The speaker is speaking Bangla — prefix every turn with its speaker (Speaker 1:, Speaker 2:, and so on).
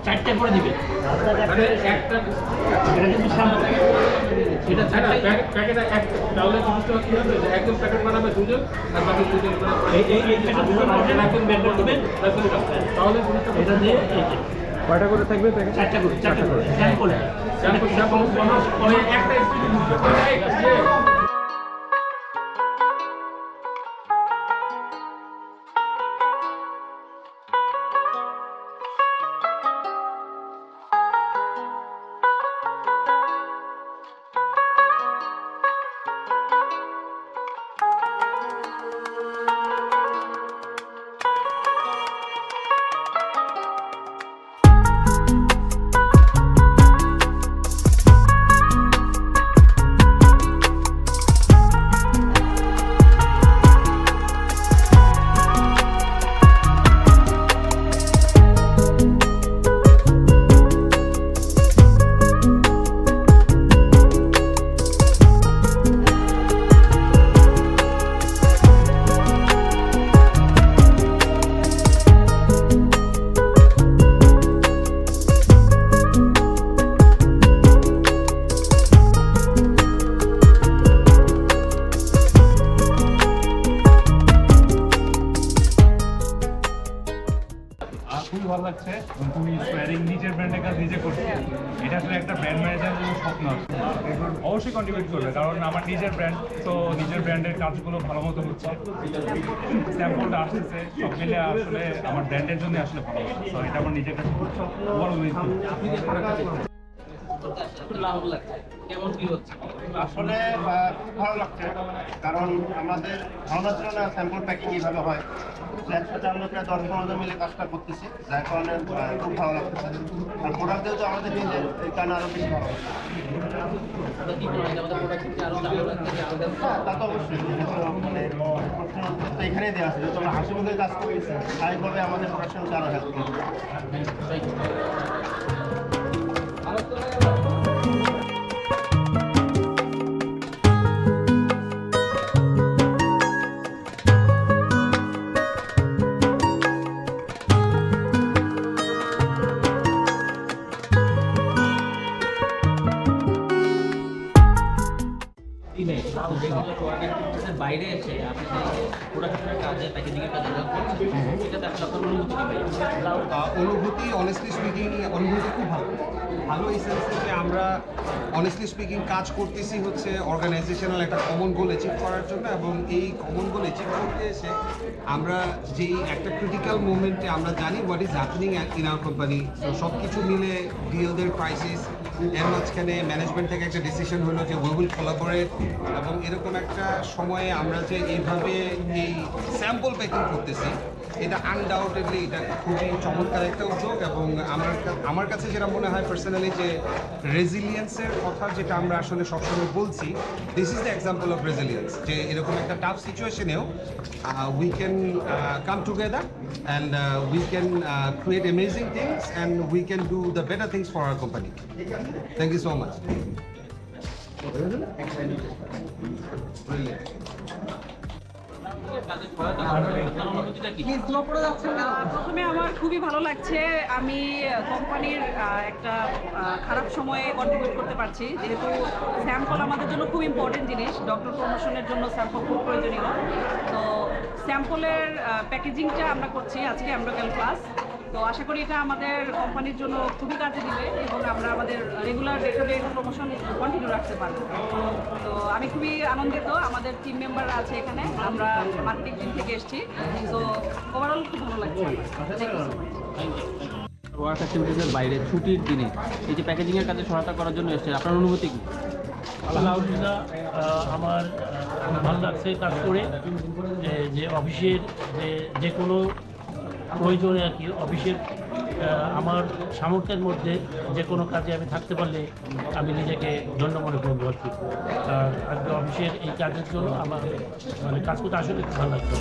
Speaker 1: চারটে করে দিবেন এটা প্যাকেট এক তাহলে একদম প্যাকেট বানাবে দুজন আর বাকি দুজন একদম ব্যান্ডেল দিবেন তাহলে এটা দিয়ে
Speaker 2: কয়টা করে থাকবে প্যাকেট?
Speaker 1: চারটা করে স্যাম্পল একটা
Speaker 2: খুবই ভালো লাগছে। তুমি সোয়ারিং নিজের ব্র্যান্ডের কাজ নিজে করছো, এটা আসলে একটা ব্র্যান্ড ম্যানেজারের স্বপ্ন অবশ্যই কন্ট্রিবিউট করবে, কারণ আমার নিজের ব্র্যান্ড, তো নিজের ব্র্যান্ডের কাজগুলো ভালো মতো হচ্ছে, স্যাম্পলটা আসতেছে, সব মিলে আসলে আমার ব্র্যান্ডের জন্য আসলে ভালো হচ্ছে। তো এটা আমার নিজের কাছে বড় উইন।
Speaker 3: আসলে খুব ভালো লাগছে, কারণ আমাদের ধারণা ছিল না স্যাম্পল প্যাকিং এইভাবে হয়। একসাথে আমরা প্রায় 10-15 মিলে কাজটা করতেছি, যার কারণে খুব ভালো লাগতেছে। আর প্রোডাক্ট যেহেতু আমাদের নিজের, এই কারণে আরও বেশি ভালো লাগছে। তা তো অবশ্যই, মানে প্রশ্ন তো এখানেই দেওয়া আছে, যেহেতু আমরা হাসি মুখে কাজ করতেছি, স্বাভাবিকভাবে আমাদের প্রোডাকশনকে আরও হেল্প করবে।
Speaker 1: বাইরে এসে আপনি প্রোডাকশনের কাজে প্যাকেজিংয়ের কাজে এটাতে আপনার
Speaker 4: অনুভূতি অনেস্টলি স্পিকিং অনুভূতি খুব ভালো এই সেন্সে যে আমরা অনেস্টলি স্পিকিং কাজ করতেছি হচ্ছে অর্গানাইজেশনাল একটা কমন গোল অ্যাচিভ করার জন্য, এবং এই কমন গোল অ্যাচিভ করতে এসে আমরা যেই একটা ক্রিটিক্যাল মোমেন্টে আমরা জানি what is happening in our company, তো সব কিছু মিলে ডিলদের ক্রাইসিস, এর মাঝখানে ম্যানেজমেন্ট থেকে একটা ডিসিশন হলো যে উই উইল কোলাবোরেট, এবং এরকম একটা সময়ে আমরা যে এইভাবে এই স্যাম্পল প্যাকিং করতেছি, এটা আনডাউটেডলি এটা খুবই চমৎকার একটা উদ্যোগ। এবং আমার কাছে যেটা মনে হয় পার্সোনালি যে রেজিলিয়েন্সের কথা যেটা আমরা আসলে সবসময় বলছি, this is the example of resilience, যে এরকম একটা টাফ সিচুয়েশনেও we can come together and we can create amazing things and we can do the better things for our company. Thank you so much.
Speaker 5: প্রথমে আমার খুবই ভালো লাগছে, আমি কোম্পানির একটা খারাপ সময়ে কন্ট্রিবিউট করতে পারছি, যেহেতু স্যাম্পল আমাদের জন্য খুব ইম্পর্টেন্ট জিনিস, ডক্টর প্রমোশনের জন্য স্যাম্পল খুব প্রয়োজনীয়। তো স্যাম্পলের প্যাকেজিংটা আমরা করছি আজকে এমব্রোকেল ক্লাস, তো আশা করি এটা আমাদের কোম্পানির জন্য খুবই কাজে দিবে এবং আমরা আমাদের regular day to day promotion continue রাখতে পারবো। তো আমি খুবই আনন্দিত, আমাদের টিম মেম্বাররা আছে এখানে, আমরা মার্কেটিং টিম থেকে এসেছি, তো ওভারঅল খুব ভালো লাগছে।
Speaker 1: ওয়ার্ক অ্যাক্টিভিটিসের বাইরে ছুটির দিনে এই যে প্যাকেজিংয়ের কাজে সহায়তা করার জন্য এসেছে, আপনার অনুভূতি কি?
Speaker 6: আলহামদুলিল্লাহ আমার ভালো লাগছে কাজ করে, যে অফিসের যে কোনো প্রয়োজনে আর কি অফিসের আমার সামর্থ্যের মধ্যে যে কোনো কাজে আমি থাকতে পারলে আমি নিজেকে ধন্য মনে করবো আর কি। আর অফিসের এই কাজের জন্য আমার মানে কাজ করতে আসলে খুব ভালো লাগতো।